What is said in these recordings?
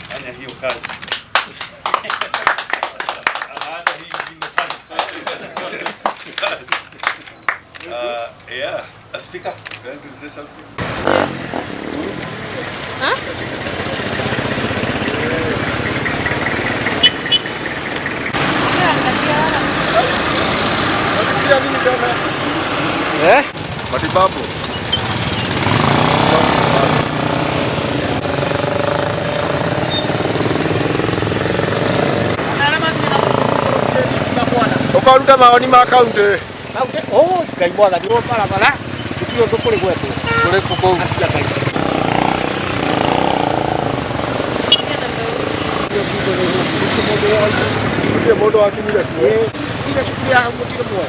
Fanya hiyo kazi. Yeah, a speaker, going to say something? Huh? Eh? Matibabu. Ukaruta maoni ma kaunti. Oh, kaimwa ndio barabara. Tukio tukuri kwetu. Kule kuko. Ndio modo akimira tu. Ile kukia hamutiro mwa.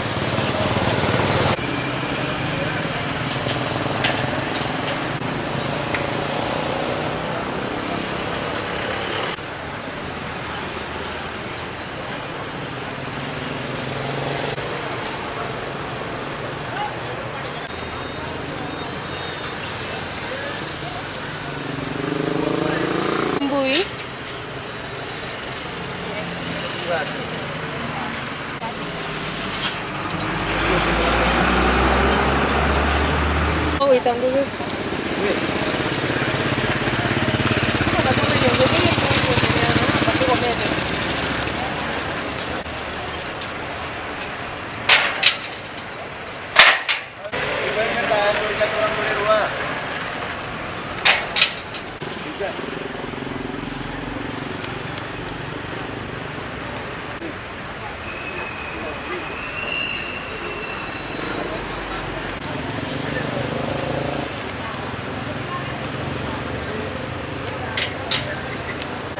Oh, itang dulu.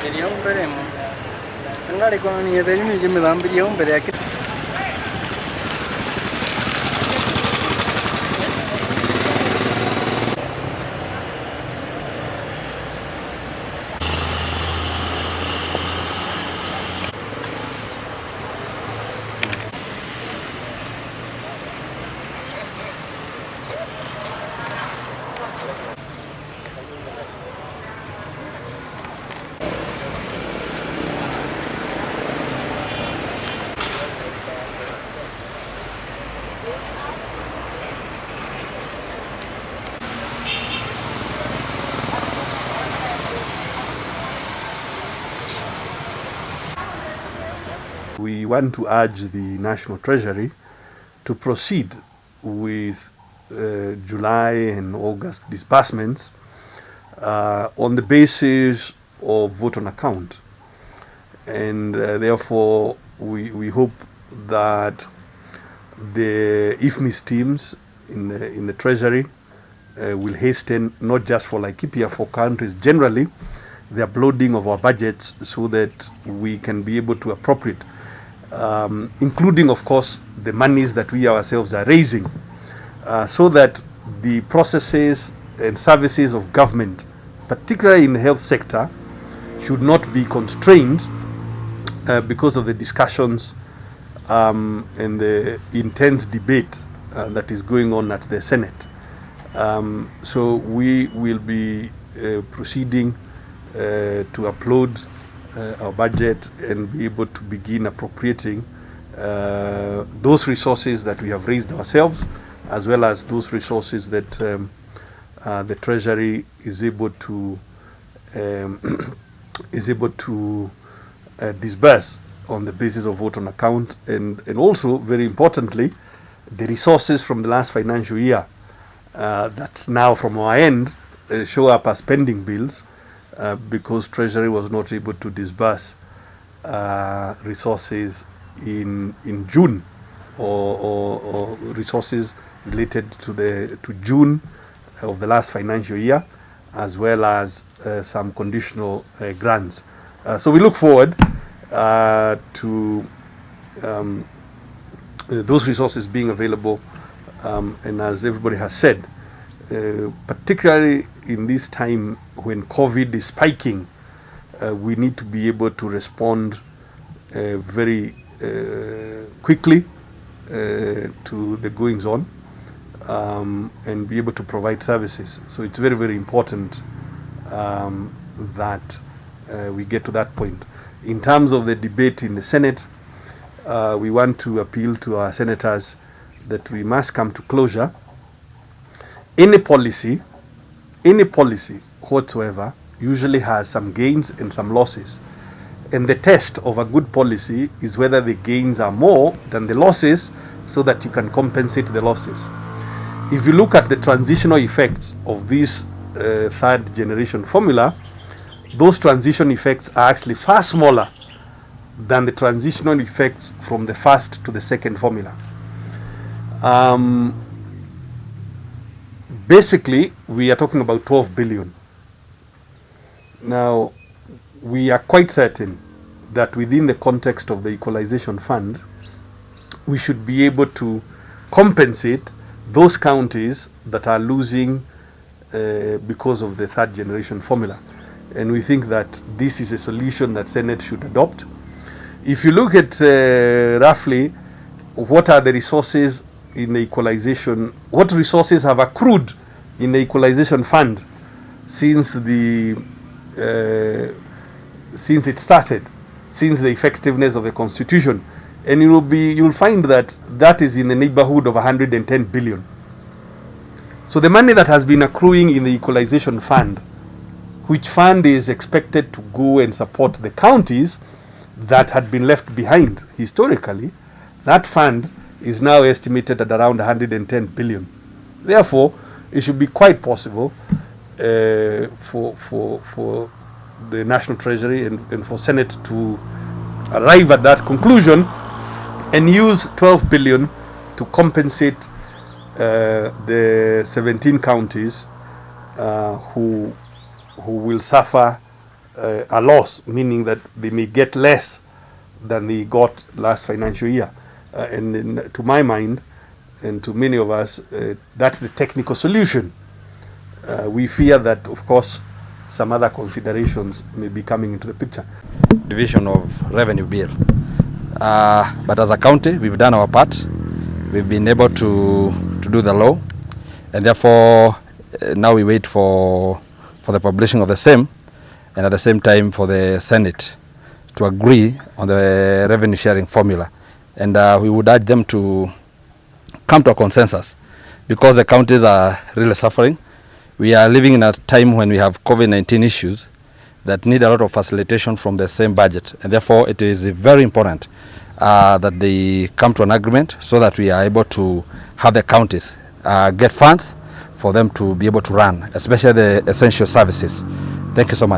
Quería un veremos. Andare con la mia termine che mi dà un bere che We want to urge the National Treasury to proceed with July and August disbursements on the basis of vote on account. And therefore, we hope that the IFMIS teams in the Treasury will hasten, not just for Laikipia, for countries generally, the uploading of our budgets so that we can be able to appropriate, including, of course, the monies that we ourselves are raising, so that the processes and services of government, particularly in the health sector, should not be constrained because of the discussions and the intense debate that is going on at the Senate. So we will be proceeding to upload our budget and be able to begin appropriating those resources that we have raised ourselves, as well as those resources that the Treasury is able to disburse on the basis of vote on account, and also, very importantly, the resources from the last financial year that now from our end show up as pending bills because Treasury was not able to disburse resources in June or resources related to June of the last financial year, as well as some conditional grants. So we look forward to those resources being available, and as everybody has said, particularly in this time when COVID is spiking, we need to be able to respond very quickly to the goings on and be able to provide services. So it's very, very important that we get to that point. In terms of the debate in the Senate, we want to appeal to our senators that we must come to closure. Any policy whatsoever usually has some gains and some losses. And the test of a good policy is whether the gains are more than the losses, so that you can compensate the losses. If you look at the transitional effects of this third generation formula, those transition effects are actually far smaller than the transitional effects from the first to the second formula. Basically, we are talking about 12 billion. Now, we are quite certain that within the context of the Equalization Fund, we should be able to compensate those counties that are losing because of the third generation formula. And we think that this is a solution that Senate should adopt. If you look at roughly what are the resources in the equalization, what resources have accrued in the Equalization Fund since it started, since the effectiveness of the Constitution, and you'll find that that is in the neighborhood of 110 billion. So the money that has been accruing in the Equalization Fund, which fund is expected to go and support the counties that had been left behind historically, that fund is now estimated at around 110 billion. Therefore, it should be quite possible for the National Treasury and for Senate to arrive at that conclusion and use 12 billion to compensate the 17 counties who will suffer a loss, meaning that they may get less than they got last financial year. And to my mind, and to many of us, that's the technical solution. We fear that, of course, some other considerations may be coming into the picture. Division of revenue bill. But as a county, we've done our part. We've been able to do the law, and therefore now we wait for the publishing of the same, and at the same time for the Senate to agree on the revenue sharing formula. And we would urge them to come to a consensus, because the counties are really suffering. We are living in a time when we have COVID-19 issues that need a lot of facilitation from the same budget, and therefore it is very important that they come to an agreement so that we are able to have the counties get funds for them to be able to run, especially the essential services. Thank you so much.